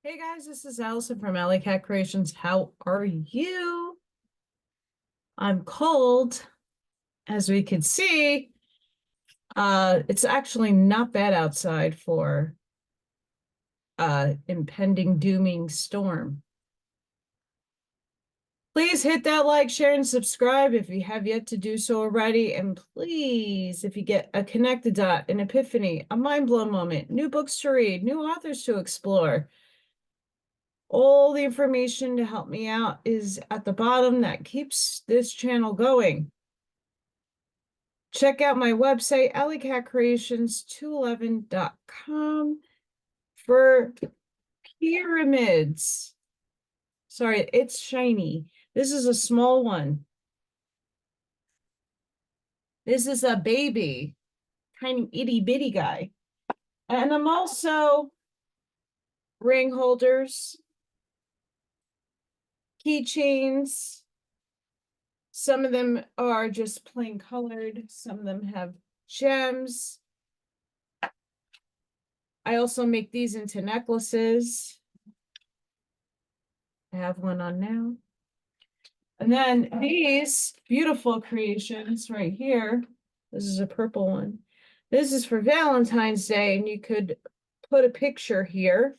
Hey guys, this is Allison from Alley Cat Creations. How are you? I'm cold, as we can see. It's actually not bad outside for impending dooming storm. Please hit that like, share, and subscribe if you have yet to do so already. And please, if you get a connected dot, an epiphany, a mind-blown moment, new books to read, new authors to explore, all the information to help me out is at the bottom that keeps this channel going. Check out my website, Allylatcreations211.com for pyramids. Sorry, it's shiny. This is a small one. This is a baby, tiny itty bitty guy. And I'm also ring holders, keychains. Some of them are just plain colored. Some of them have gems. I also make these into necklaces. I have one on now. And then these beautiful creations right here. This is a purple one. This is for Valentine's Day, and you could put a picture here.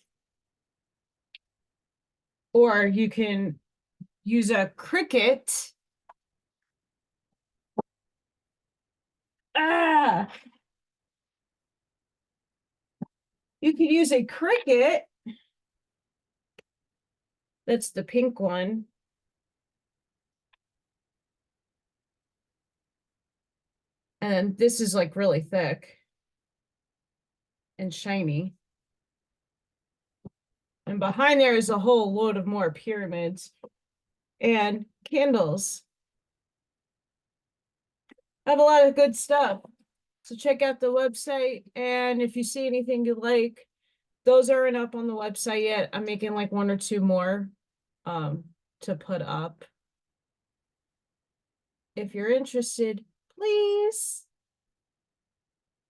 Or you can use a cricket. You could use a cricket. That's the pink one. And this is like really thick and shiny. And behind there is a whole load of more pyramids and candles. I have a lot of good stuff. So check out the website. And if you see anything you like, those aren't up on the website yet. I'm making like one or two more to put up. If you're interested, please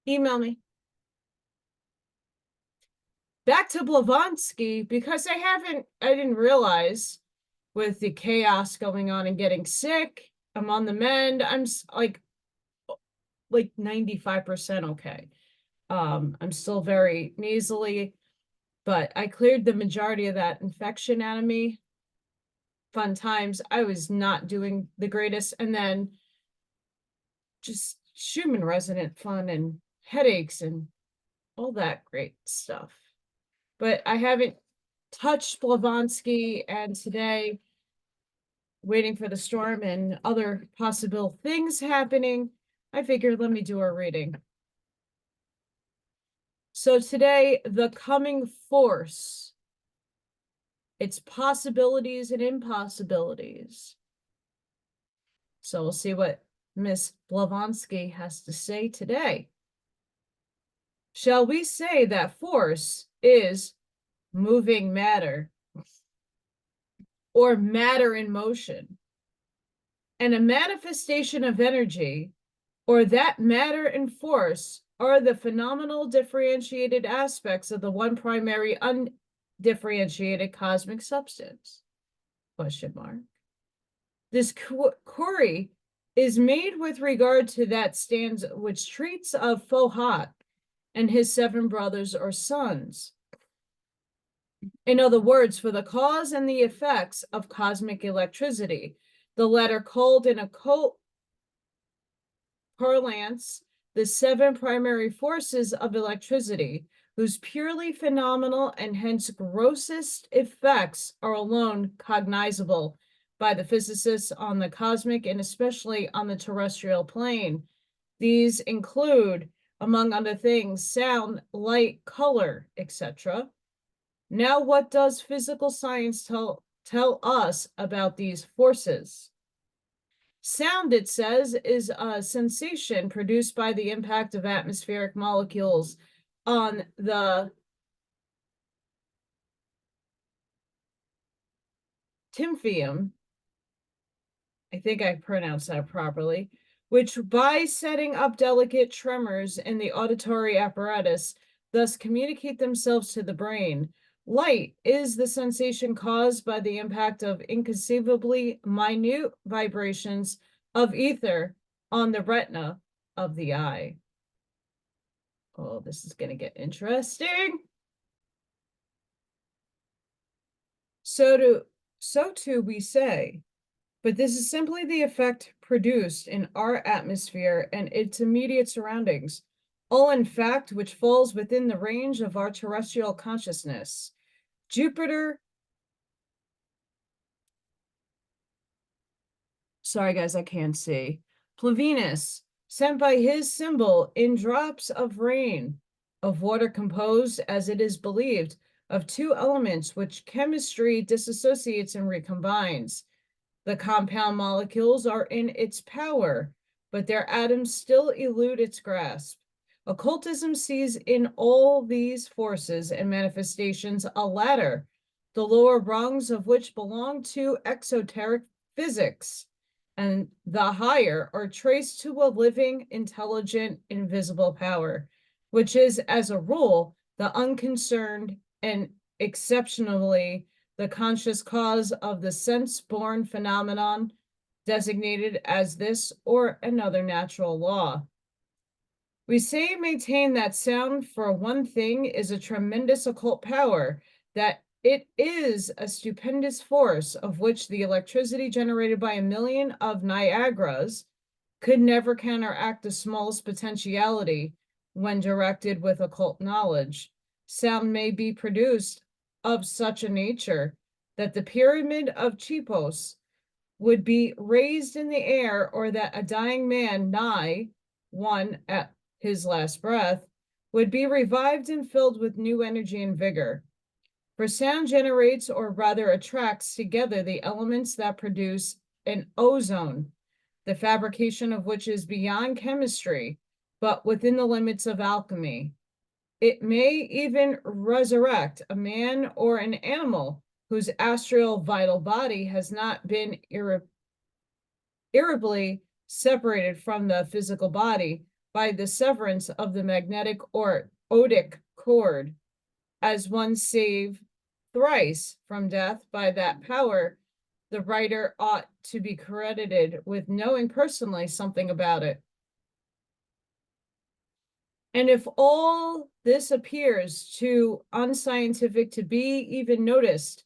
email me. Back to Blavatsky, because I didn't realize with the chaos going on and getting sick, I'm on the mend. I'm like 95% okay. I'm still very nasally, but I cleared the majority of that infection out of me. Fun times. I was not doing the greatest. And then just Schumann resonant fun and headaches and all that great stuff. But I haven't touched Blavatsky, and today, waiting for the storm and other possible things happening, I figured let me do a reading. So today, the coming force, its possibilities and impossibilities. So we'll see what Miss Blavatsky has to say today. Shall we say that force is moving matter or matter in motion, and a manifestation of energy, or that matter and force are the phenomenal differentiated aspects of the one primary undifferentiated cosmic substance? Question mark. This query is made with regard to that stanza which treats of Fohat and his 7 brothers or sons. In other words, for the cause and the effects of cosmic electricity, the letter cold in a parlance, the 7 primary forces of electricity, whose purely phenomenal and hence grossest effects are alone cognizable by the physicists on the cosmic and especially on the terrestrial plane. These include, among other things, sound, light, color, etc. Now, what does physical science tell us about these forces? Sound, it says, is a sensation produced by the impact of atmospheric molecules on the tymphium. I think I pronounced that properly, which by setting up delicate tremors in the auditory apparatus, thus communicate themselves to the brain. Light is the sensation caused by the impact of inconceivably minute vibrations of ether on the retina of the eye. Oh, this is going to get interesting. So too we say, but this is simply the effect produced in our atmosphere and its immediate surroundings, all in fact which falls within the range of our terrestrial consciousness. Jupiter, sorry guys, I can't see. Plavenus, sent by his symbol in drops of rain, of water composed, as it is believed, of two elements which chemistry disassociates and recombines. The compound molecules are in its power, but their atoms still elude its grasp. Occultism sees in all these forces and manifestations a ladder, the lower rungs of which belong to exoteric physics, and the higher are traced to a living, intelligent, invisible power, which is, as a rule, the unconcerned and exceptionally the conscious cause of the sense-born phenomenon designated as this or another natural law. We say maintain that sound, for one thing, is a tremendous occult power, that it is a stupendous force of which the electricity generated by 1,000,000 of Niagaras could never counteract the smallest potentiality when directed with occult knowledge. Sound may be produced of such a nature that the pyramid of Cheapos would be raised in the air, or that a dying man, nigh one at his last breath, would be revived and filled with new energy and vigor. For sound generates, or rather attracts together, the elements that produce an ozone, the fabrication of which is beyond chemistry, but within the limits of alchemy. It may even resurrect a man or an animal whose astral vital body has not been irreparably separated from the physical body by the severance of the magnetic or odic cord, as one saved thrice from death by that power. The writer ought to be credited with knowing personally something about it. And if all this appears too unscientific to be even noticed,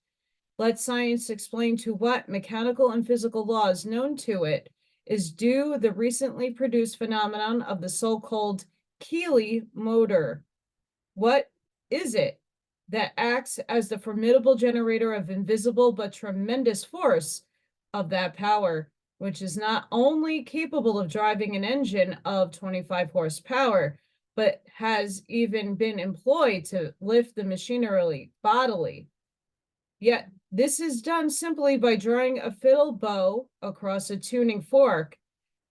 let science explain to what mechanical and physical laws known to it is due the recently produced phenomenon of the so-called Keeley motor. What is it that acts as the formidable generator of invisible but tremendous force of that power, which is not only capable of driving an engine of 25 horsepower, but has even been employed to lift the machinery bodily? Yet this is done simply by drawing a fiddle bow across a tuning fork,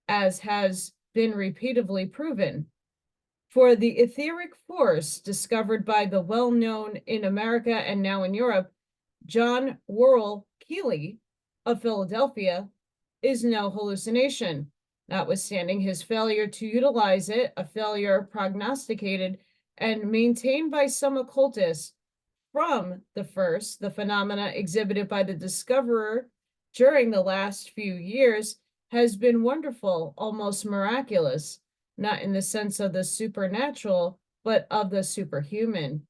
as has been repeatedly proven. For the etheric force discovered by the well-known in America and now in Europe, John Worrell Keeley of Philadelphia, is no hallucination, notwithstanding his failure to utilize it, a failure prognosticated and maintained by some occultists from the first. The phenomena exhibited by the discoverer during the last few years has been wonderful, almost miraculous, not in the sense of the supernatural, but of the superhuman.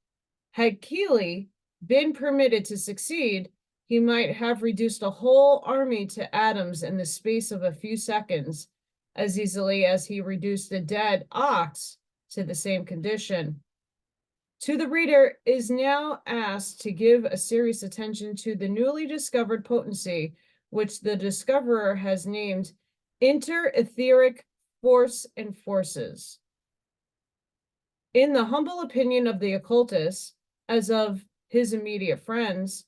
Had Keeley been permitted to succeed, he might have reduced a whole army to atoms in the space of a few seconds, as easily as he reduced a dead ox to the same condition. To the reader is now asked to give a serious attention to the newly discovered potency, which the discoverer has named interetheric force and forces. In the humble opinion of the occultists, as of his immediate friends,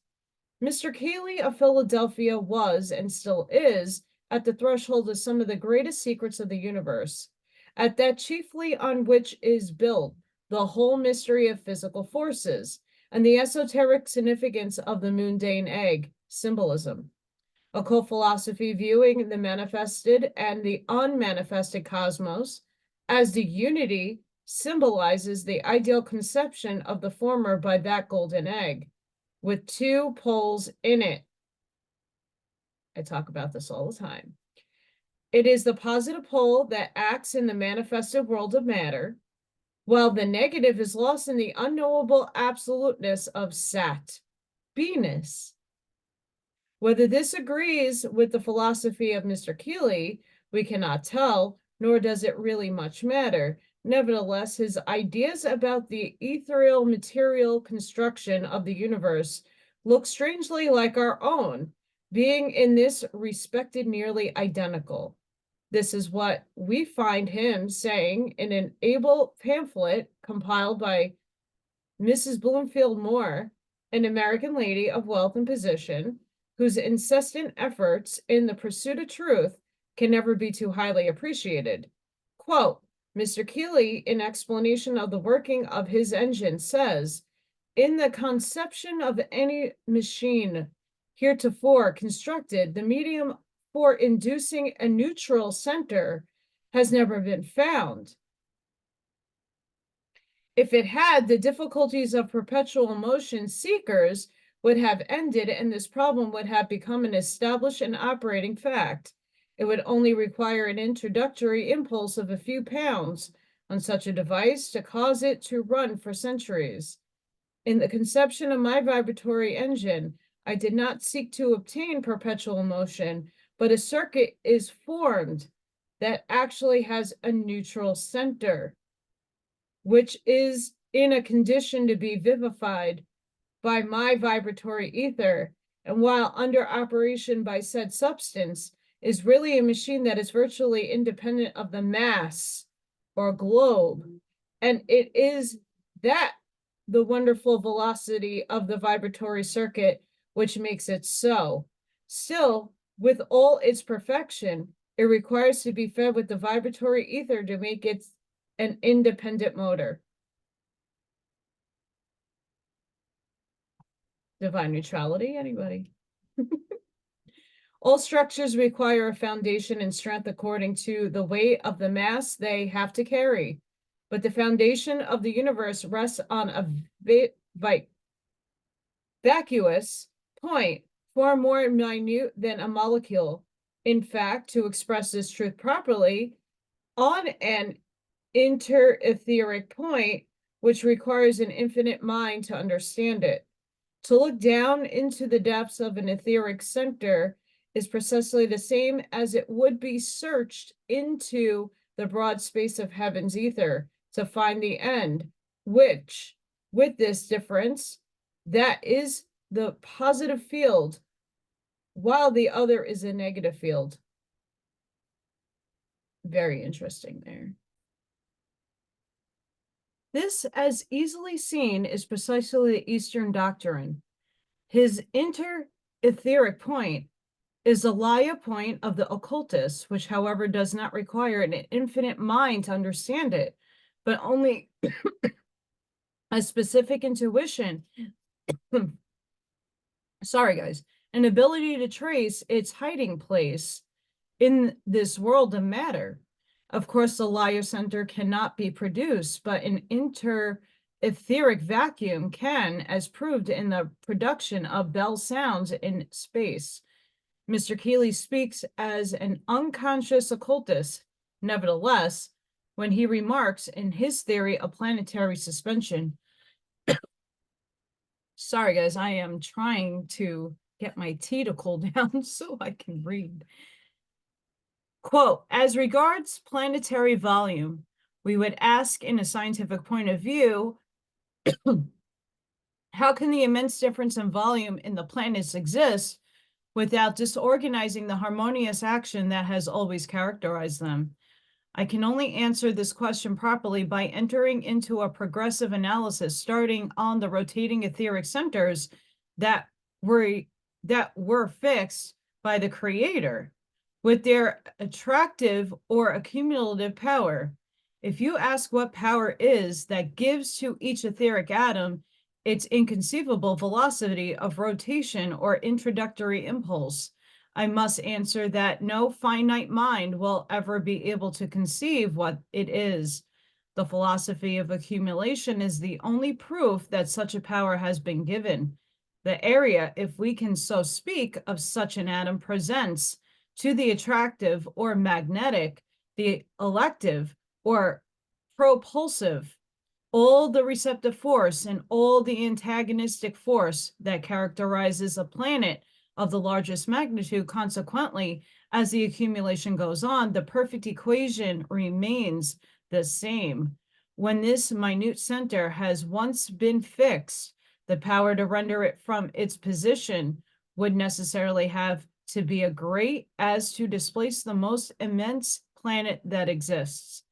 Mr. Keeley of Philadelphia was, and still is, at the threshold of some of the greatest secrets of the universe, at that chiefly on which is built the whole mystery of physical forces and the esoteric significance of the mundane egg, symbolism. Occult philosophy viewing the manifested and the unmanifested cosmos as the unity symbolizes the ideal conception of the former by that golden egg. with two poles in it. I talk about this all the time. It is the positive pole that acts in the manifested world of matter, while the negative is lost in the unknowable absoluteness of Sat, Venus. Whether this agrees with the philosophy of Mr. Keeley, we cannot tell, nor does it really much matter. Nevertheless, his ideas about the ethereal material construction of the universe look strangely like our own, being in this respect nearly identical. This is what we find him saying in an able pamphlet compiled by Mrs. Bloomfield Moore, an American lady of wealth and position, whose incessant efforts in the pursuit of truth can never be too highly appreciated. Quote, Mr. Keeley, in explanation of the working of his engine, says, in the conception of any machine heretofore constructed, the medium for inducing a neutral center has never been found. If it had, the difficulties of perpetual motion seekers would have ended, and this problem would have become an established and operating fact. It would only require an introductory impulse of a few pounds on such a device to cause it to run for centuries. In the conception of my vibratory engine, I did not seek to obtain perpetual motion, but a circuit is formed that actually has a neutral center, which is in a condition to be vivified by my vibratory ether, and while under operation by said substance, is really a machine that is virtually independent of the mass or globe. And it is that the wonderful velocity of the vibratory circuit which makes it so. Still, with all its perfection, it requires to be fed with the vibratory ether to make it an independent motor. Divine neutrality, anybody? All structures require a foundation and strength according to the weight of the mass they have to carry. But the foundation of the universe rests on a vacuous point far more minute than a molecule. In fact, to express this truth properly, on an interetheric point, which requires an infinite mind to understand it. To look down into the depths of an etheric center is precisely the same as it would be searched into the broad space of heaven's ether to find the end, which, with this difference, that is the positive field, while the other is a negative field. Very interesting there. This, as easily seen, is precisely the Eastern doctrine. His interetheric point is the Laya point of the occultist, which, however, does not require an infinite mind to understand it, but only a specific intuition. Sorry, guys. An ability to trace its hiding place in this world of matter. Of course, the Laya center cannot be produced, but an interetheric vacuum can, as proved in the production of Bell sounds in space. Mr. Keeley speaks as an unconscious occultist. Nevertheless, when he remarks in his theory of planetary suspension, sorry guys, I am trying to get my tea to cool down so I can read. Quote, as regards planetary volume, we would ask in a scientific point of view, how can the immense difference in volume in the planets exist without disorganizing the harmonious action that has always characterized them? I can only answer this question properly by entering into a progressive analysis starting on the rotating etheric centers that were fixed by the Creator with their attractive or accumulative power. If you ask what power is that gives to each etheric atom its inconceivable velocity of rotation or introductory impulse, I must answer that no finite mind will ever be able to conceive what it is. The philosophy of accumulation is the only proof that such a power has been given. The area, if we can so speak, of such an atom presents to the attractive or magnetic, the elective or propulsive, all the receptive force and all the antagonistic force that characterizes a planet of the largest magnitude. Consequently, as the accumulation goes on, the perfect equation remains the same. When this minute center has once been fixed, the power to render it from its position would necessarily have to be a great as to displace the most immense planet that exists.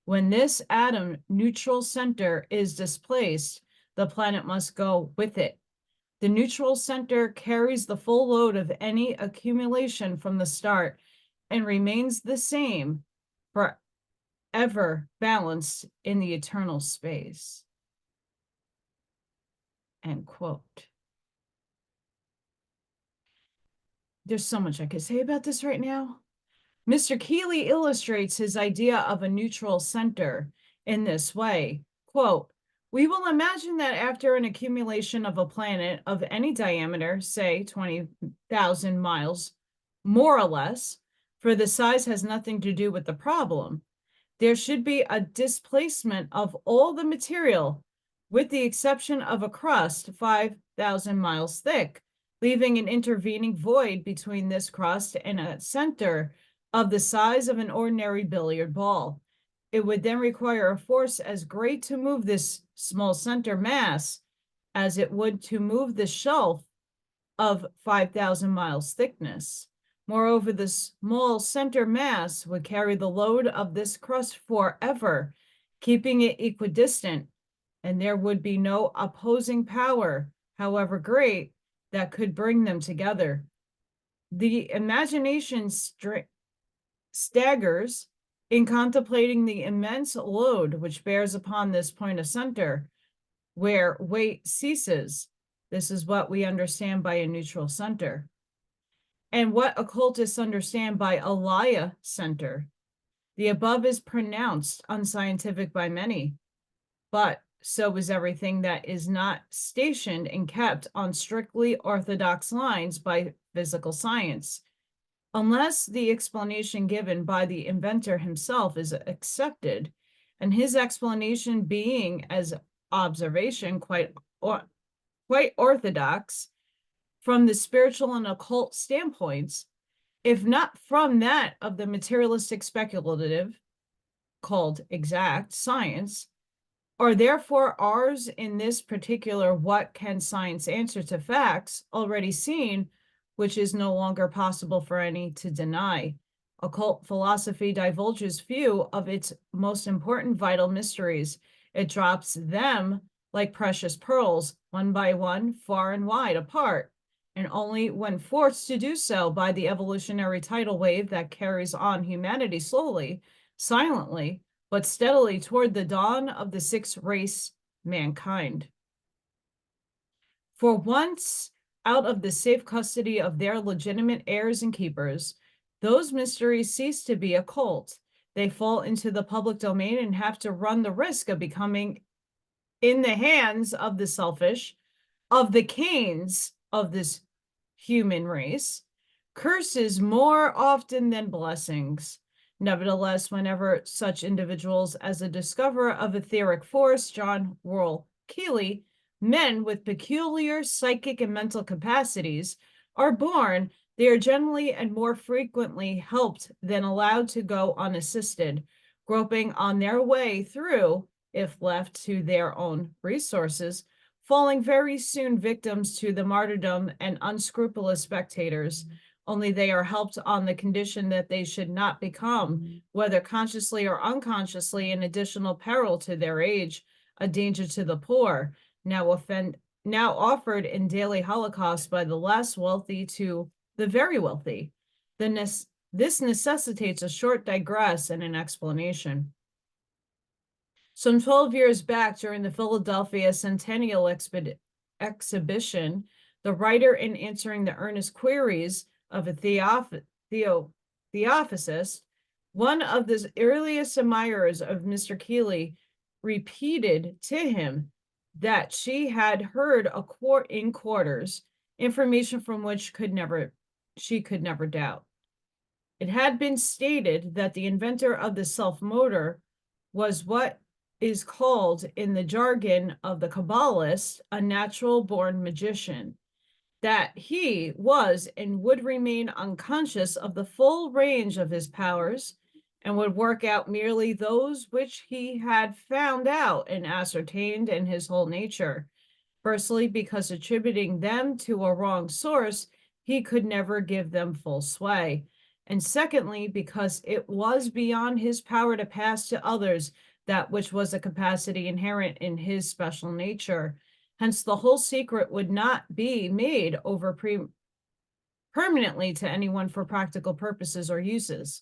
When this atom neutral center is displaced, the planet must go with it. The neutral center carries the full load of any accumulation from the start and remains the same forever balanced in the eternal space. End quote. There's so much I could say about this right now. Mr. Keeley illustrates his idea of a neutral center in this way. Quote, we will imagine that after an accumulation of a planet of any diameter, say 20,000 miles, more or less, for the size has nothing to do with the problem, there should be a displacement of all the material, with the exception of a crust 5,000 miles thick, leaving an intervening void between this crust and a center of the size of an ordinary billiard ball. It would then require a force as great to move this small center mass as it would to move the shelf of 5,000 miles thickness. Moreover, the small center mass would carry the load of this crust forever, keeping it equidistant, and there would be no opposing power, however great, that could bring them together. The imagination staggers in contemplating the immense load which bears upon this point of center, where weight ceases. This is what we understand by a neutral center, and what occultists understand by a Laya center. The above is pronounced unscientific by many, but so is everything that is not stationed and kept on strictly orthodox lines by physical science. Unless the explanation given by the inventor himself is accepted, and his explanation being as observation quite orthodox from the spiritual and occult standpoints, if not from that of the materialistic speculative, called exact science, are therefore ours in this particular what can science answer to facts already seen, which is no longer possible for any to deny. Occult philosophy divulges few of its most important vital mysteries. It drops them like precious pearls, one by one, far and wide apart, and only when forced to do so by the evolutionary tidal wave that carries on humanity slowly, silently, but steadily toward the dawn of the sixth race, mankind. For once out of the safe custody of their legitimate heirs and keepers, those mysteries cease to be occult. They fall into the public domain and have to run the risk of becoming in the hands of the selfish, of the Cains of this human race, curses more often than blessings. Nevertheless, whenever such individuals as a discoverer of etheric force, John Worrell Keeley, men with peculiar psychic and mental capacities, are born, they are generally and more frequently helped than allowed to go unassisted, groping on their way through, if left to their own resources, falling very soon victims to the martyrdom and unscrupulous spectators. Only they are helped on the condition that they should not become, whether consciously or unconsciously, an additional peril to their age, a danger to the poor, now offered in daily holocaust by the less wealthy to the very wealthy. This necessitates a short digress and an explanation. Some 12 years back, during the Philadelphia Centennial Exhibition, the writer, in answering the earnest queries of a theosophist, one of the earliest admirers of Mr. Keeley, repeated to him that she had heard in quarters, information from which she could never doubt. It had been stated that the inventor of the self-motor was what is called in the jargon of the Kabbalists a natural-born magician, that he was and would remain unconscious of the full range of his powers and would work out merely those which he had found out and ascertained in his whole nature. Firstly, because attributing them to a wrong source, he could never give them full sway. And secondly, because it was beyond his power to pass to others that which was a capacity inherent in his special nature. Hence, the whole secret would not be made over permanently to anyone for practical purposes or uses.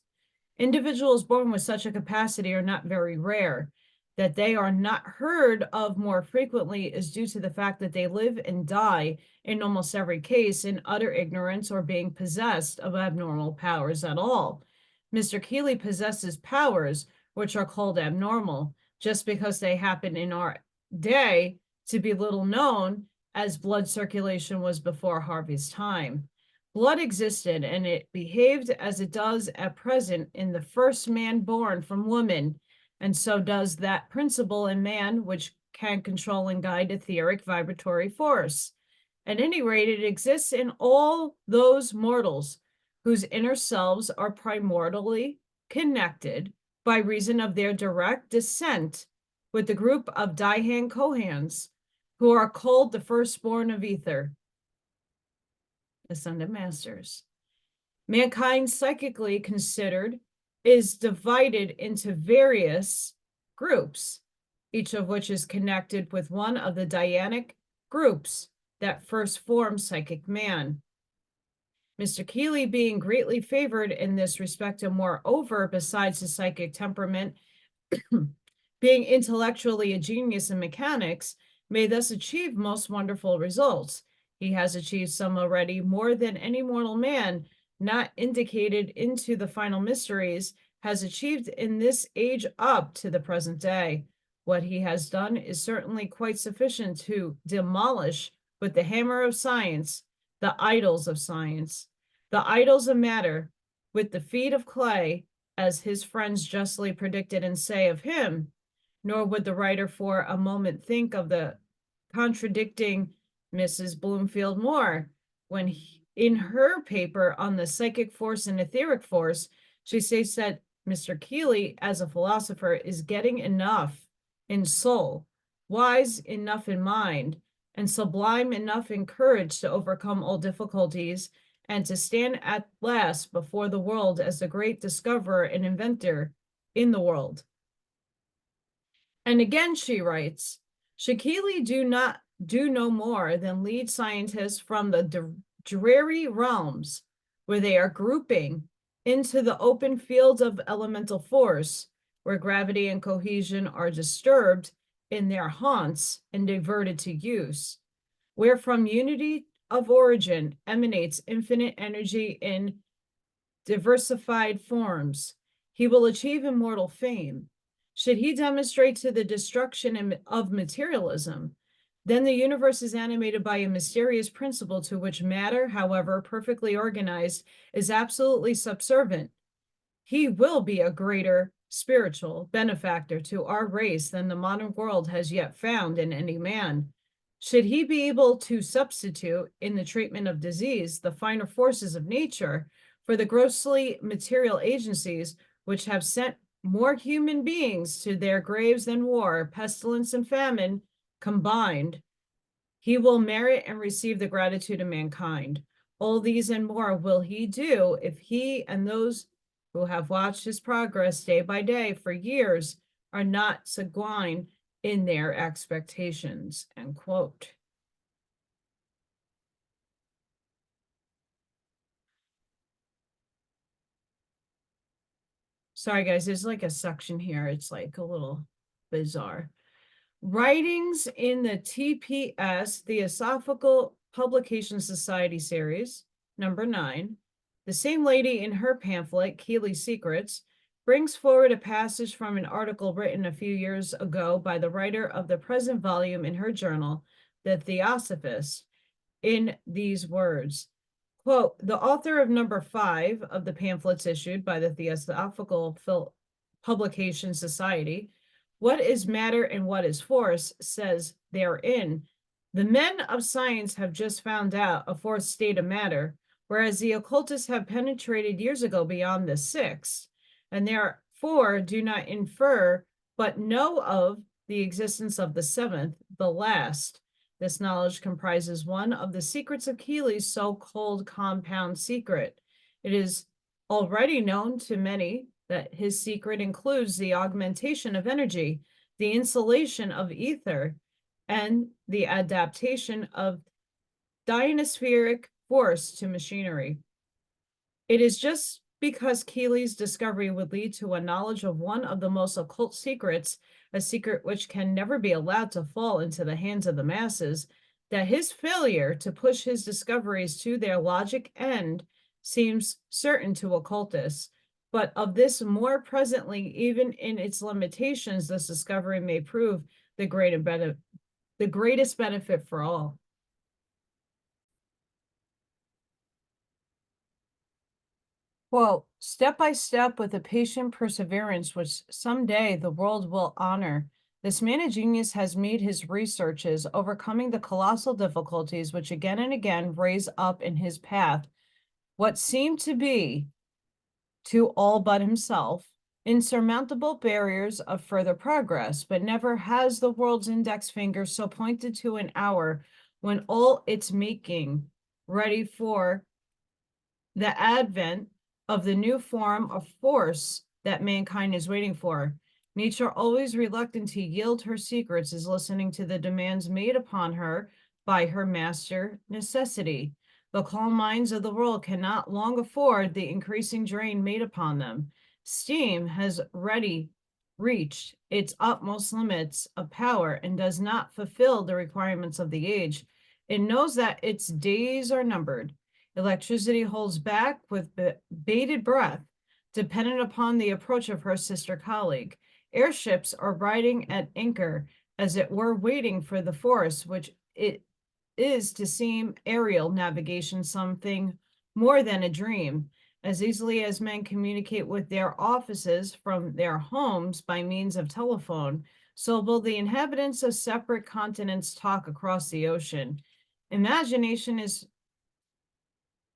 Individuals born with such a capacity are not very rare. That they are not heard of more frequently is due to the fact that they live and die in almost every case in utter ignorance or being possessed of abnormal powers at all. Mr. Keeley possesses powers which are called abnormal just because they happen in our day to be little known, as blood circulation was before Harvey's time. Blood existed, and it behaved as it does at present in the first man born from woman, and so does that principle in man which can control and guide etheric vibratory force. At any rate, it exists in all those mortals whose inner selves are primordially connected by reason of their direct descent with the group of Dihan Kohans, who are called the firstborn of ether, ascended masters. Mankind, psychically considered, is divided into various groups, each of which is connected with one of the Dianic groups that first formed psychic man. Mr. Keeley being greatly favored in this respect, and moreover, besides his psychic temperament, being intellectually a genius in mechanics, may thus achieve most wonderful results. He has achieved some already more than any mortal man, not indicated into the final mysteries, has achieved in this age up to the present day. What he has done is certainly quite sufficient to demolish with the hammer of science the idols of science, the idols of matter, with the feet of clay, as his friends justly predicted and say of him. Nor would the writer for a moment think of the contradicting Mrs. Bloomfield Moore when in her paper on the psychic force and etheric force, she says that Mr. Keeley, as a philosopher, is getting enough in soul, wise enough in mind, and sublime enough in courage to overcome all difficulties and to stand at last before the world as the great discoverer and inventor in the world. And again, she writes, should Keeley do no more than lead scientists from the dreary realms where they are grouping into the open fields of elemental force, where gravity and cohesion are disturbed in their haunts and diverted to use, where from unity of origin emanates infinite energy in diversified forms, he will achieve immortal fame. Should he demonstrate to the destruction of materialism, then the universe is animated by a mysterious principle to which matter, however perfectly organized, is absolutely subservient. He will be a greater spiritual benefactor to our race than the modern world has yet found in any man. Should he be able to substitute in the treatment of disease the finer forces of nature for the grossly material agencies which have sent more human beings to their graves than war, pestilence, and famine combined, he will merit and receive the gratitude of mankind. All these and more will he do if he and those who have watched his progress day by day for years are not sanguine in their expectations, end quote. Sorry, guys, there's like a section here. It's like a little bizarre. Writings in the TPS, Theosophical Publication Society series, number 9. The same lady in her pamphlet, Keeley's Secrets, brings forward a passage from an article written a few years ago by the writer of the present volume in her journal, The Theosophist, in these words. Quote, the author of number 5 of the pamphlets issued by the Theosophical Publication Society, What is Matter and What is Force, says therein, the men of science have just found out a fourth state of matter, whereas the occultists have penetrated years ago beyond the sixth, and therefore do not infer but know of the existence of the seventh, the last. This knowledge comprises one of the secrets of Keely's so-called compound secret. It is already known to many that his secret includes the augmentation of energy, the insulation of ether, and the adaptation of ionospheric force to machinery. It is just because Keely's discovery would lead to a knowledge of one of the most occult secrets, a secret which can never be allowed to fall into the hands of the masses, that his failure to push his discoveries to their logic end seems certain to occultists. But of this more presently, even in its limitations, this discovery may prove the greatest benefit for all. Quote, step by step with a patient perseverance which someday the world will honor, this man of genius has made his researches, overcoming the colossal difficulties which again and again raise up in his path what seem to be, to all but himself, insurmountable barriers of further progress, but never has the world's index finger so pointed to an hour when all its making ready for the advent of the new form of force that mankind is waiting for. Nature, always reluctant to yield her secrets, is listening to the demands made upon her by her master, necessity. The calm minds of the world cannot long afford the increasing drain made upon them. Steam has already reached its utmost limits of power and does not fulfill the requirements of the age. It knows that its days are numbered. Electricity holds back with bated breath, dependent upon the approach of her sister colleague. Airships are riding at anchor, as it were waiting for the force which it is to seem aerial navigation something more than a dream. As easily as men communicate with their offices from their homes by means of telephone, so will the inhabitants of separate continents talk across the ocean. Imagination is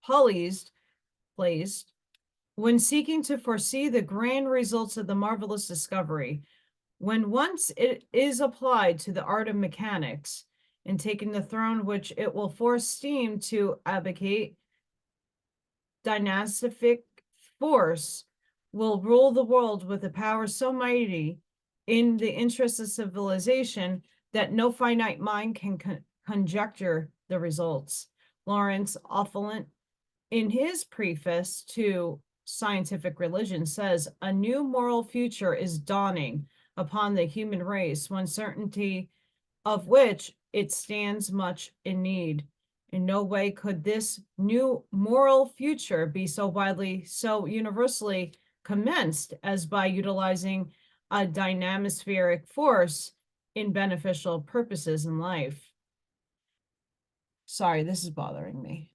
placed when seeking to foresee the grand results of the marvelous discovery. When once it is applied to the art of mechanics and taken the throne which it will force steam to abdicate, dynastic force will rule the world with a power so mighty in the interest of civilization that no finite mind can conjecture the results. Lawrence Offalant, in his preface to Scientific Religion, says a new moral future is dawning upon the human race, one certainty of which it stands much in need. In no way could this new moral future be so universally commenced as by utilizing a dynamospheric force in beneficial purposes in life. Sorry, this is bothering me.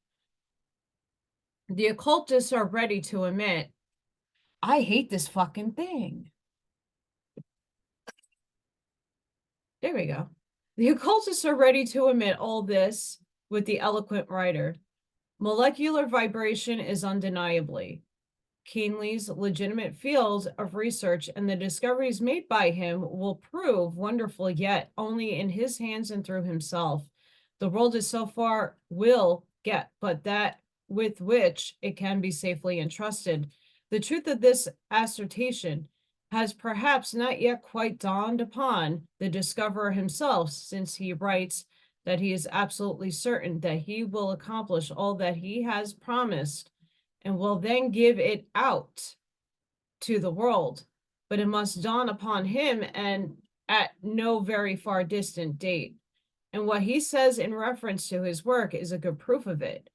The occultists are ready to admit, I hate this fucking thing. There we go. The occultists are ready to admit all this with the eloquent writer. Molecular vibration is undeniably Keenly's legitimate field of research, and the discoveries made by him will prove wonderful, yet only in his hands and through himself. The world is so far will get, but that with which it can be safely entrusted. The truth of this assertion has perhaps not yet quite dawned upon the discoverer himself, since he writes that he is absolutely certain that he will accomplish all that he has promised and will then give it out to the world. But it must dawn upon him, and at no very far distant date. And what he says in reference to his work is a good proof of it.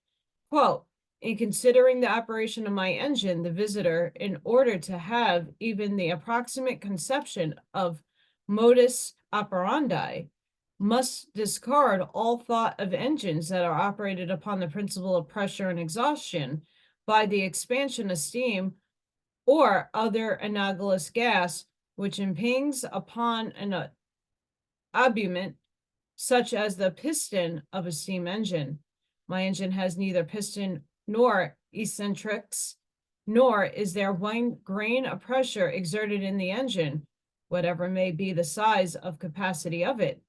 Quote, In considering the operation of my engine, the visitor, in order to have even the approximate conception of modus operandi, must discard all thought of engines that are operated upon the principle of pressure and exhaustion by the expansion of steam or other analogous gas, which impinges upon an abutment such as the piston of a steam engine. My engine has neither piston nor eccentrics, nor is there one grain of pressure exerted in the engine, whatever may be the size of capacity of it.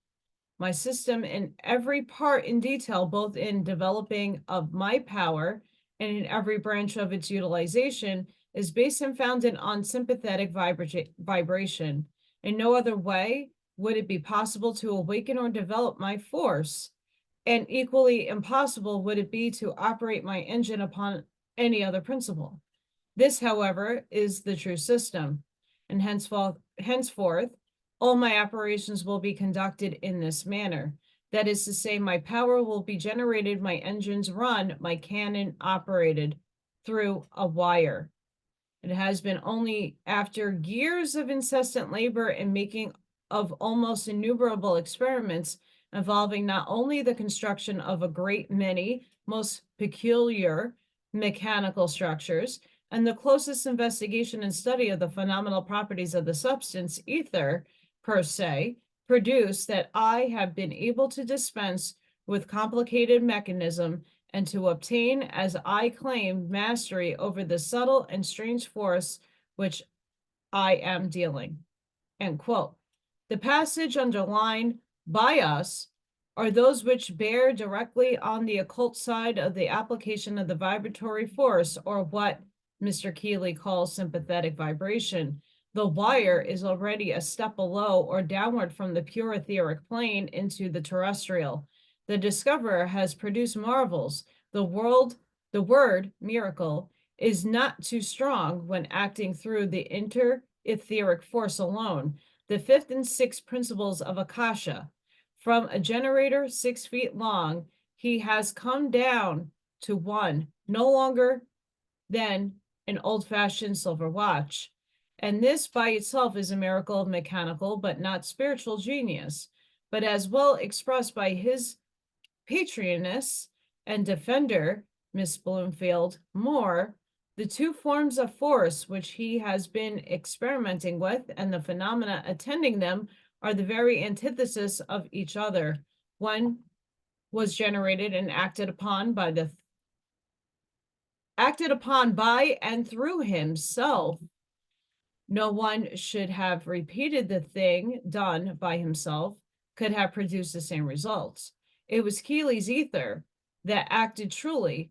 My system in every part in detail, both in developing of my power and in every branch of its utilization, is based and founded on sympathetic vibration. In no other way would it be possible to awaken or develop my force, and equally impossible would it be to operate my engine upon any other principle. This, however, is the true system, and henceforth, all my operations will be conducted in this manner. That is to say, my power will be generated, my engines run, my cannon operated through a wire. It has been only after years of incessant labor and making of almost innumerable experiments involving not only the construction of a great many most peculiar mechanical structures and the closest investigation and study of the phenomenal properties of the substance ether per se produce, that I have been able to dispense with complicated mechanism and to obtain, as I claim, mastery over the subtle and strange force which I am dealing. End quote. The passage underlined by us are those which bear directly on the occult side of the application of the vibratory force, or what Mr. Keeley calls sympathetic vibration. The wire is already a step below or downward from the pure etheric plane into the terrestrial. The discoverer has produced marvels. The word miracle is not too strong when acting through the inter-etheric force alone. The fifth and sixth principles of Akasha. From a generator 6 feet long, he has come down to one, no longer than an old-fashioned silver watch. And this by itself is a miracle of mechanical but not spiritual genius, but as well expressed by his patroness and defender, Miss Bloomfield Moore, the two forms of force which he has been experimenting with and the phenomena attending them are the very antithesis of each other. One was generated and acted upon by and through himself. No one should have repeated the thing done by himself, could have produced the same results. It was Keeley's ether that acted truly,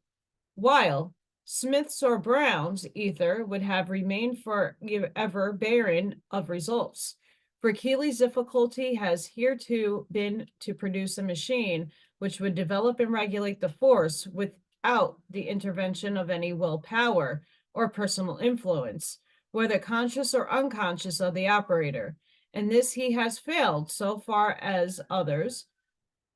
while Smith's or Brown's ether would have remained forever barren of results. For Keeley's difficulty has hereto been to produce a machine which would develop and regulate the force without the intervention of any willpower or personal influence, whether conscious or unconscious of the operator. And this he has failed so far as others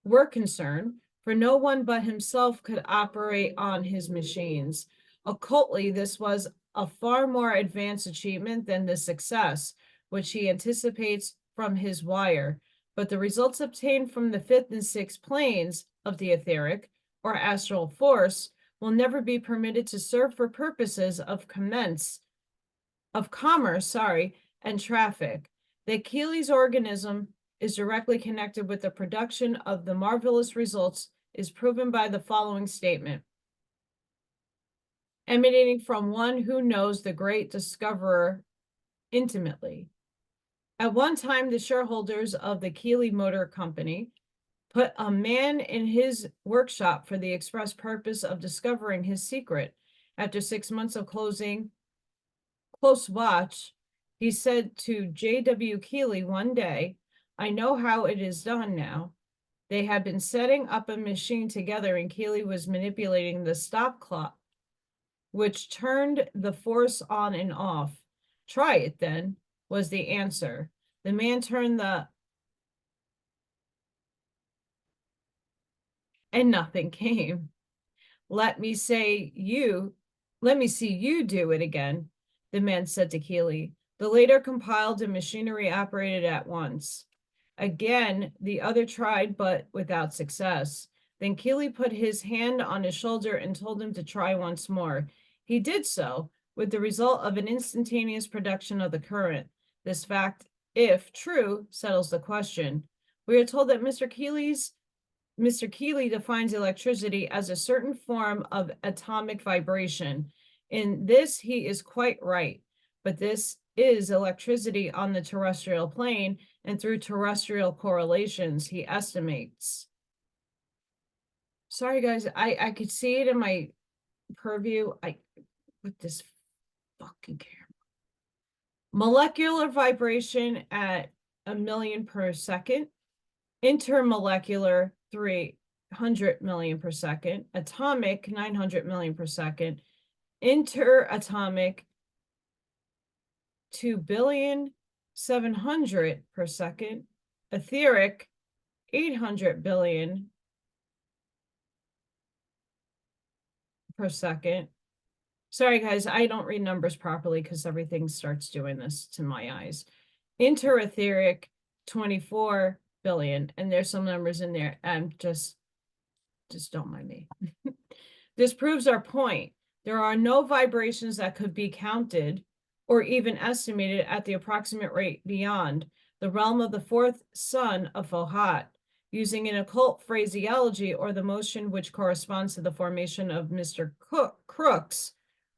were concerned, for no one but himself could operate on his machines. Occultly, this was a far more advanced achievement than the success which he anticipates from his wire, but the results obtained from the fifth and sixth planes of the etheric or astral force will never be permitted to serve for purposes of commerce, and traffic. That Keeley's organism is directly connected with the production of the marvelous results is proven by the following statement, emanating from one who knows the great discoverer intimately. At one time, the shareholders of the Keeley Motor Company put a man in his workshop for the express purpose of discovering his secret. After 6 months of close watch, he said to J.W. Keeley one day, "I know how it is done now." They had been setting up a machine together, and Keeley was manipulating the stop clock, which turned the force on and off. "Try it, then," was the answer. The man turned and nothing came. Let me see you do it again, the man said to Keely. The latter compiled and machinery operated at once. Again, the other tried, but without success. Then Keely put his hand on his shoulder and told him to try once more. He did so, with the result of an instantaneous production of the current. This fact, if true, settles the question. We are told that Mr. Keely defines electricity as a certain form of atomic vibration. In this, he is quite right, but this is electricity on the terrestrial plane, and through terrestrial correlations, he estimates. Sorry, guys, I could see it in my purview. With this fucking camera. Molecular vibration at 1,000,000 per second. Intermolecular 300 million per second. Atomic 900 million per second. Interatomic 2,700,000,000 per second. Etheric 800 billion per second. Sorry, guys, I don't read numbers properly because everything starts doing this to my eyes. Interetheric 24 billion, and there's some numbers in there. Just don't mind me. This proves our point. There are no vibrations that could be counted or even estimated at the approximate rate beyond the realm of the fourth son of Fohat, using an occult phraseology or the motion which corresponds to the formation of Mr. Crookes'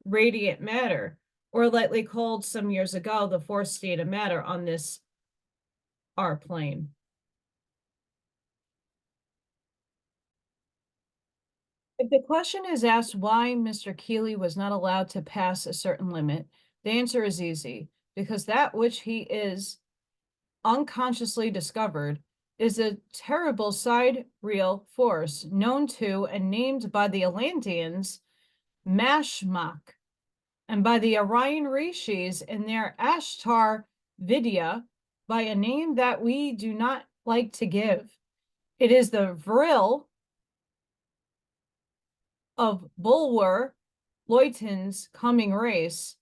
radiant matter, or lightly called some years ago the fourth state of matter on this our plane. If the question is asked why Mr. Keely was not allowed to pass a certain limit, the answer is easy, because that which he is unconsciously discovered is a terrible sidereal force known to and named by the Atlanteans Mashmak, and by the Aryan Rishis in their Ashtar Vidya by a name that we do not like to give. It is the Vril of Bulwer Lytton's coming race,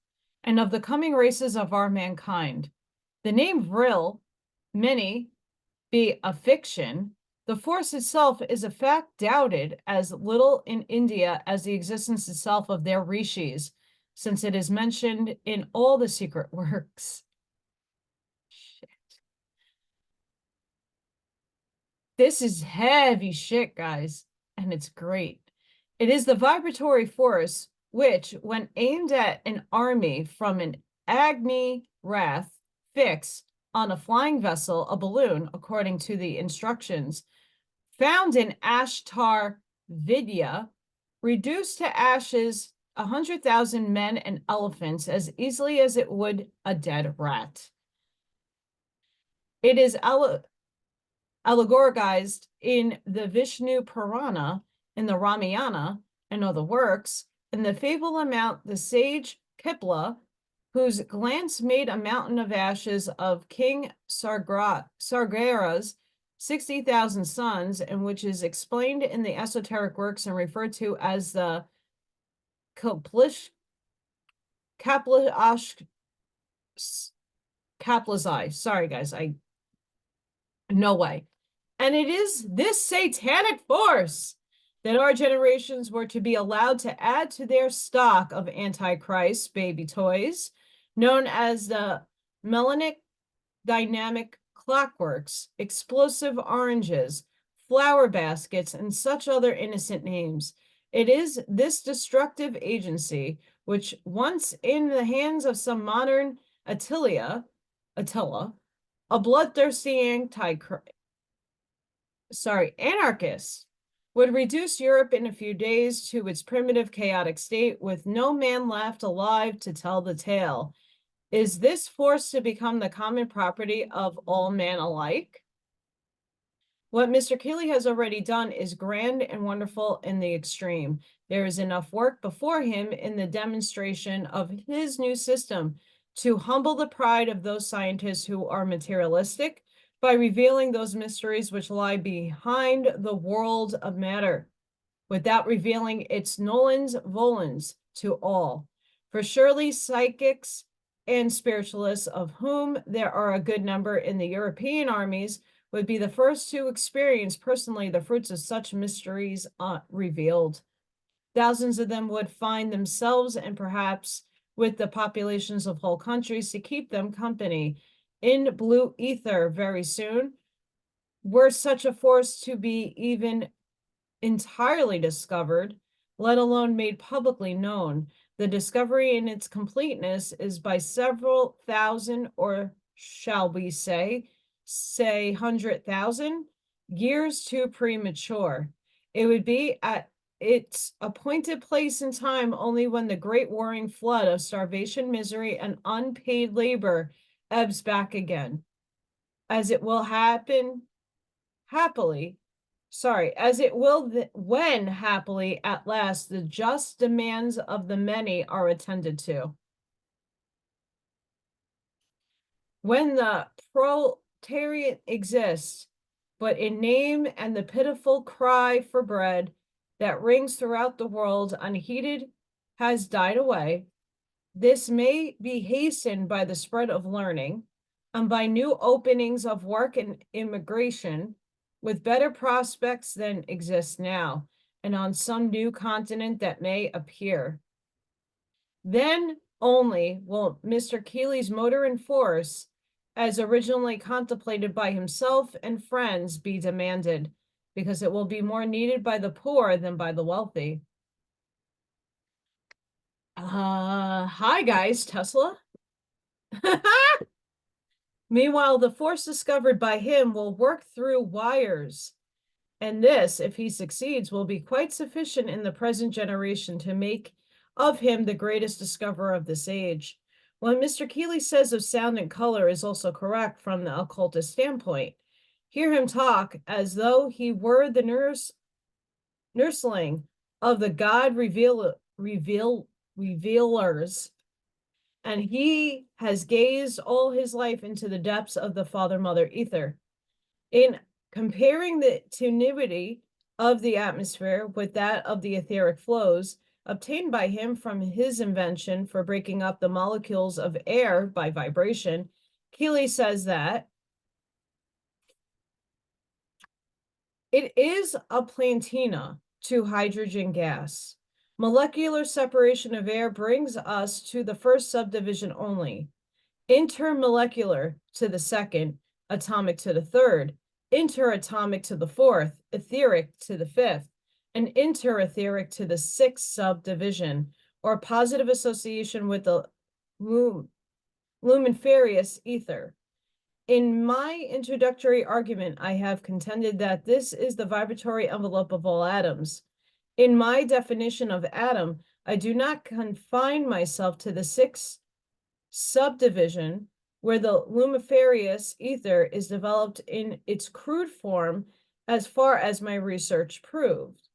and of the coming races of our mankind. The name Vril, many, be a fiction. The force itself is a fact doubted as little in India as the existence itself of their rishis, since it is mentioned in all the secret works. Shit. This is heavy shit, guys, and it's great. It is the vibratory force which, when aimed at an army from an Agni Rath fix on a flying vessel, a balloon, according to the instructions, found in Ashtar Vidya, reduced to ashes 100,000 men and elephants as easily as it would a dead rat. It is allegoricized in the Vishnu Purana, in the Ramayana, and other works, in the fable amount the sage Kipla, whose glance made a mountain of ashes of King Sargera's 60,000 sons, and which is explained in the esoteric works and referred to as the Kaplazai. Sorry, guys, no way. And it is this satanic force that our generations were to be allowed to add to their stock of Antichrist baby toys, known as the melanic dynamic clockworks, explosive oranges, flower baskets, and such other innocent names. It is this destructive agency, which once in the hands of some modern Attila, a bloodthirsty anarchist, would reduce Europe in a few days to its primitive chaotic state with no man left alive to tell the tale. Is this force to become the common property of all men alike? What Mr. Keely has already done is grand and wonderful in the extreme. There is enough work before him in the demonstration of his new system to humble the pride of those scientists who are materialistic by revealing those mysteries which lie behind the world of matter, without revealing its nolens volens to all. For surely psychics and spiritualists, of whom there are a good number in the European armies, would be the first to experience personally the fruits of such mysteries revealed. Thousands of them would find themselves, and perhaps with the populations of whole countries to keep them company, in blue ether very soon. Were such a force to be even entirely discovered, let alone made publicly known, the discovery in its completeness is by several thousand, or shall we say 100,000 years too premature. It would be at its appointed place in time only when the great warring flood of starvation, misery, and unpaid labor ebbs back again, as it will happen happily. As it will when happily at last the just demands of the many are attended to. When the proletariat exists, but in name, and the pitiful cry for bread that rings throughout the world unheeded has died away, this may be hastened by the spread of learning and by new openings of work and immigration, with better prospects than exist now, and on some new continent that may appear. Then only will Mr. Keeley's motor and force, as originally contemplated by himself and friends, be demanded, because it will be more needed by the poor than by the wealthy. Hi guys, Tesla. Meanwhile, the force discovered by him will work through wires, and this, if he succeeds, will be quite sufficient in the present generation to make of him the greatest discoverer of this age. What Mr. Keeley says of sound and color is also correct from the occultist standpoint. Hear him talk as though he were the nursling of the God revealers, and he has gazed all his life into the depths of the father-mother ether. In comparing the tenuity of the atmosphere with that of the etheric flows obtained by him from his invention for breaking up the molecules of air by vibration, Keeley says that it is a plantina to hydrogen gas. Molecular separation of air brings us to the first subdivision only, intermolecular to the second, atomic to the third, interatomic to the fourth, etheric to the fifth, and interetheric to the sixth subdivision, or positive association with the luminiferous ether. In my introductory argument, I have contended that this is the vibratory envelope of all atoms. In my definition of atom, I do not confine myself to the sixth subdivision, where the luminiferous ether is developed in its crude form, as far as my research proved.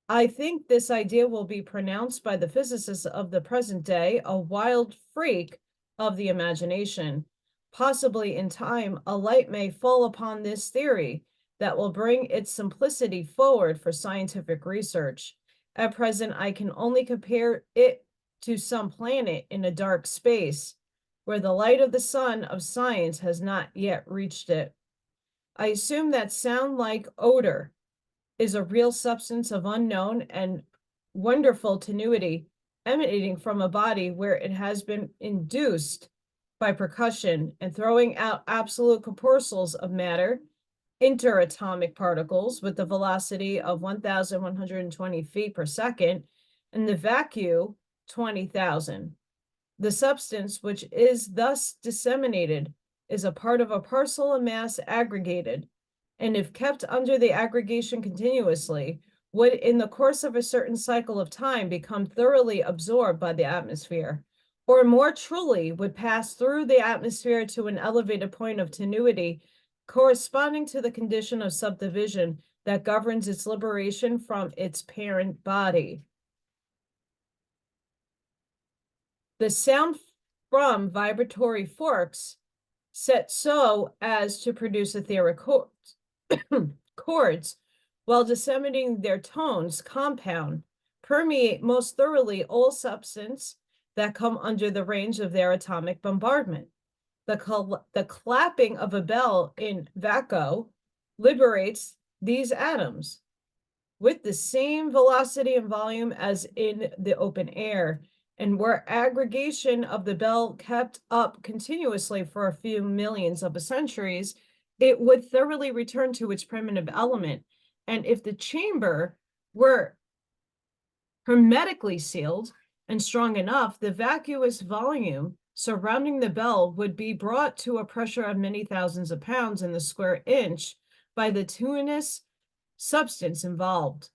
I think this idea will be pronounced by the physicists of the present day a wild freak of the imagination. Possibly in time, a light may fall upon this theory that will bring its simplicity forward for scientific research. At present, I can only compare it to some planet in a dark space, where the light of the sun of science has not yet reached it. I assume that sound, like odor, is a real substance of unknown and wonderful tenuity, emanating from a body where it has been induced by percussion and throwing out absolute corpuscles of matter, interatomic particles with the velocity of 1,120 feet per second, and the vacuum 20,000. The substance which is thus disseminated is a part of a parcel of mass aggregated, and if kept under the aggregation continuously, would in the course of a certain cycle of time become thoroughly absorbed by the atmosphere, or more truly would pass through the atmosphere to an elevated point of tenuity corresponding to the condition of subdivision that governs its liberation from its parent body. The sound from vibratory forks set so as to produce etheric chords while disseminating their tones, compound, permeate most thoroughly all substance that come under the range of their atomic bombardment. The clapping of a bell in vacuo liberates these atoms with the same velocity and volume as in the open air, and were aggregation of the bell kept up continuously for a few millions of centuries, it would thoroughly return to its primitive element. And if the chamber were hermetically sealed and strong enough, the vacuous volume surrounding the bell would be brought to a pressure of many thousands of pounds in the square inch by the tunous substance involved.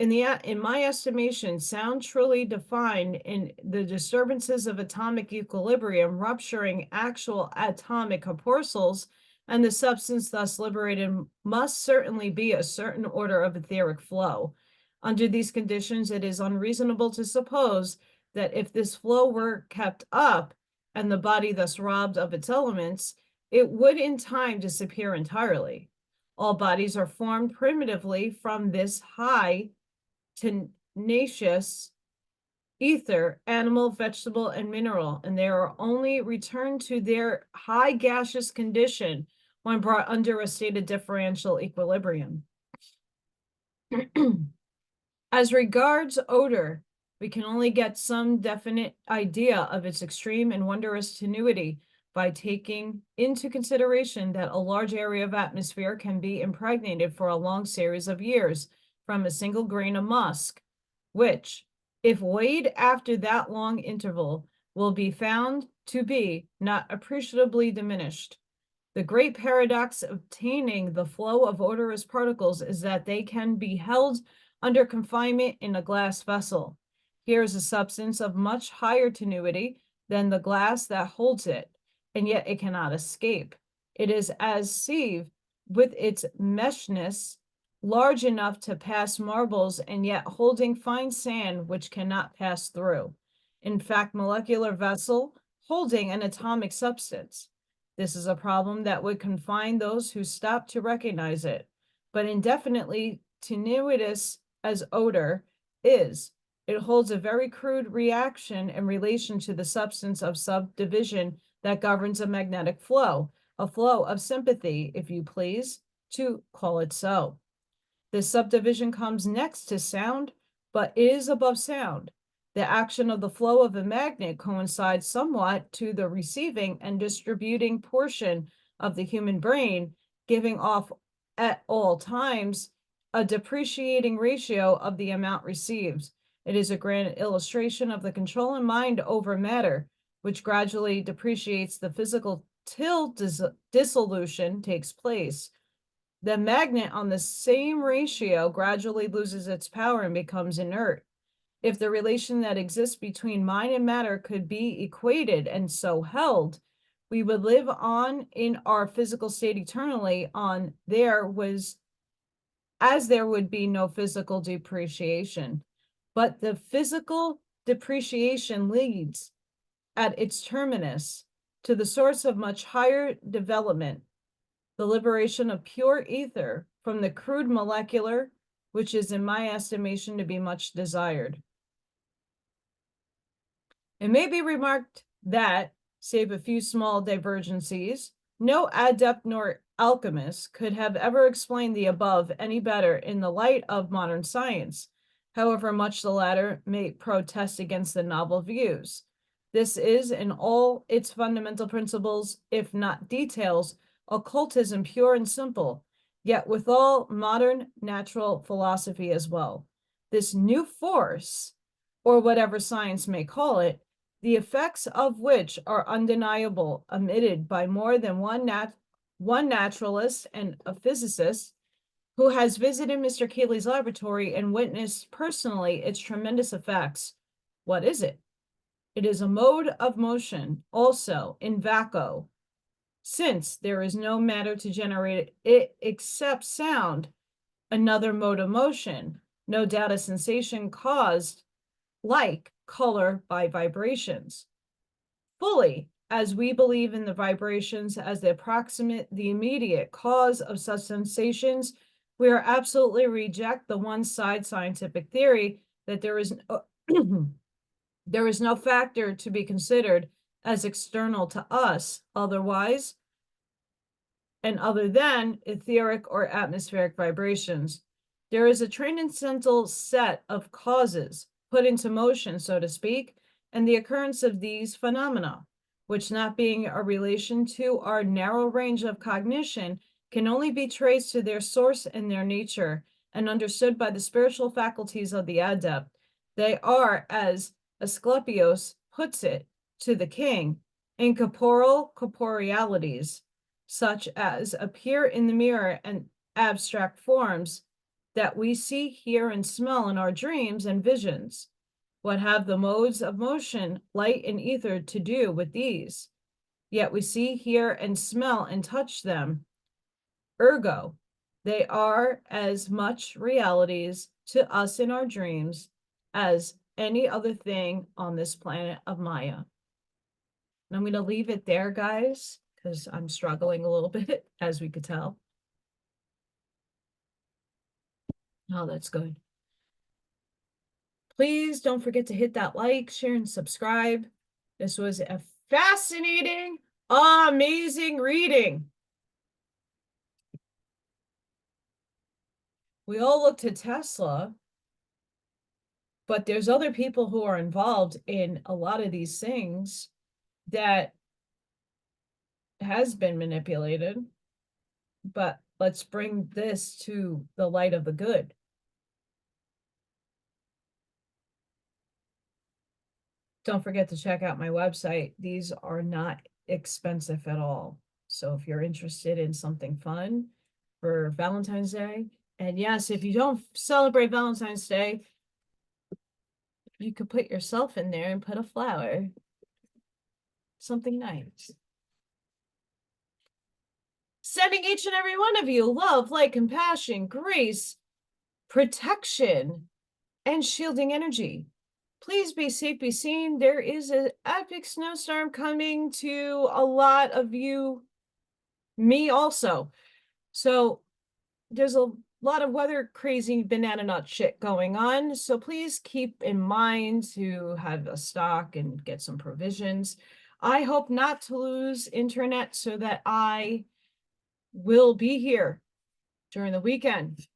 In my estimation, sound truly defined in the disturbances of atomic equilibrium, rupturing actual atomic corpuscles, and the substance thus liberated must certainly be a certain order of etheric flow. Under these conditions, it is unreasonable to suppose that if this flow were kept up, and the body thus robbed of its elements, it would in time disappear entirely. All bodies are formed primitively from this high tenacious ether, animal, vegetable, and mineral, and they are only returned to their high gaseous condition when brought under a state of differential equilibrium. As regards odor, we can only get some definite idea of its extreme and wondrous tenuity by taking into consideration that a large area of atmosphere can be impregnated for a long series of years from a single grain of musk, which, if weighed after that long interval, will be found to be not appreciably diminished. The great paradox of obtaining the flow of odorous particles is that they can be held under confinement in a glass vessel. Here is a substance of much higher tenuity than the glass that holds it, and yet it cannot escape. It is as sieve with its meshness, large enough to pass marbles and yet holding fine sand which cannot pass through. In fact, molecular vessel holding an atomic substance. This is a problem that would confine those who stop to recognize it, but indefinitely tenuous as odor is, it holds a very crude reaction in relation to the substance of subdivision that governs a magnetic flow, a flow of sympathy, if you please, to call it so. This subdivision comes next to sound, but is above sound. The action of the flow of a magnet coincides somewhat to the receiving and distributing portion of the human brain, giving off at all times a depreciating ratio of the amount received. It is a grand illustration of the control in mind over matter, which gradually depreciates the physical till dissolution takes place. The magnet on the same ratio gradually loses its power and becomes inert. If the relation that exists between mind and matter could be equated and so held, we would live on in our physical state eternally as there would be no physical depreciation. But the physical depreciation leads at its terminus to the source of much higher development, the liberation of pure ether from the crude molecular, which is in my estimation to be much desired. It may be remarked that, save a few small divergencies, no adept nor alchemist could have ever explained the above any better in the light of modern science, however much the latter may protest against the novel views. This is, in all its fundamental principles, if not details, occultism pure and simple, yet with all modern natural philosophy as well. This new force, or whatever science may call it, the effects of which are undeniable, admitted by more than one naturalist and a physicist who has visited Mr. Cayley's laboratory and witnessed personally its tremendous effects. What is it? It is a mode of motion, also in vacuo. Since there is no matter to generate it except sound, another mode of motion, no doubt a sensation caused, like color, by vibrations. Fully, as we believe in the vibrations as the approximate, the immediate cause of such sensations, We are absolutely reject the one-side scientific theory that there is there is no factor to be considered as external to us, otherwise and other than etheric or atmospheric vibrations. There is a transcendental set of causes put into motion, so to speak, and the occurrence of these phenomena, which not being a relation to our narrow range of cognition, can only be traced to their source and their nature, and understood by the spiritual faculties of the adept. They are, as Asclepios puts it to the king, incorporeal corporealities, such as appear in the mirror and abstract forms that we see, hear, and smell in our dreams and visions. What have the modes of motion, light and ether, to do with these? Yet we see, hear, and smell and touch them. Ergo, they are as much realities to us in our dreams as any other thing on this planet of Maya. And I'm going to leave it there, guys, because I'm struggling a little bit, as we could tell. Oh, that's good. Please don't forget to hit that like, share, and subscribe. This was a fascinating, amazing reading. We all look to Tesla, but there's other people who are involved in a lot of these things that has been manipulated. But let's bring this to the light of the good. Don't forget to check out my website. These are not expensive at all. So if you're interested in something fun for Valentine's Day, and yes, if you don't celebrate Valentine's Day, you could put yourself in there and put a flower. Something nice. Sending each and every one of you love, light, compassion, grace, protection, and shielding energy. Please be safe, be seen. There is an epic snowstorm coming to a lot of you, me also. So there's a lot of weather crazy banana nut shit going on. So please keep in mind to have a stock and get some provisions. I hope not to lose internet so that I will be here during the weekend.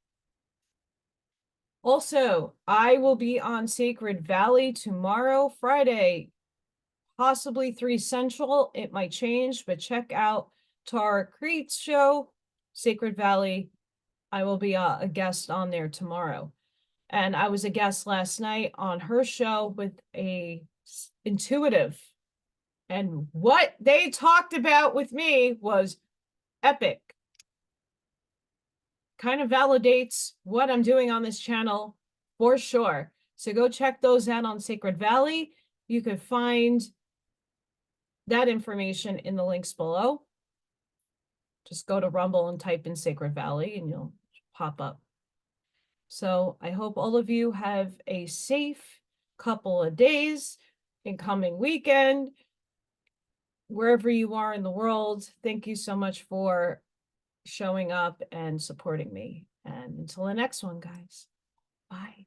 Also, I will be on Sacred Valley tomorrow, Friday, possibly 3 Central. It might change, but check out Tara Crete's show, Sacred Valley. I will be a guest on there tomorrow. And I was a guest last night on her show with a intuitive. And what they talked about with me was epic. Kind of validates what I'm doing on this channel for sure. So go check those out on Sacred Valley. You can find that information in the links below. Just go to Rumble and type in Sacred Valley and you'll pop up. So I hope all of you have a safe couple of days and coming weekend, wherever you are in the world. Thank you so much for showing up and supporting me. And until the next one, guys, bye.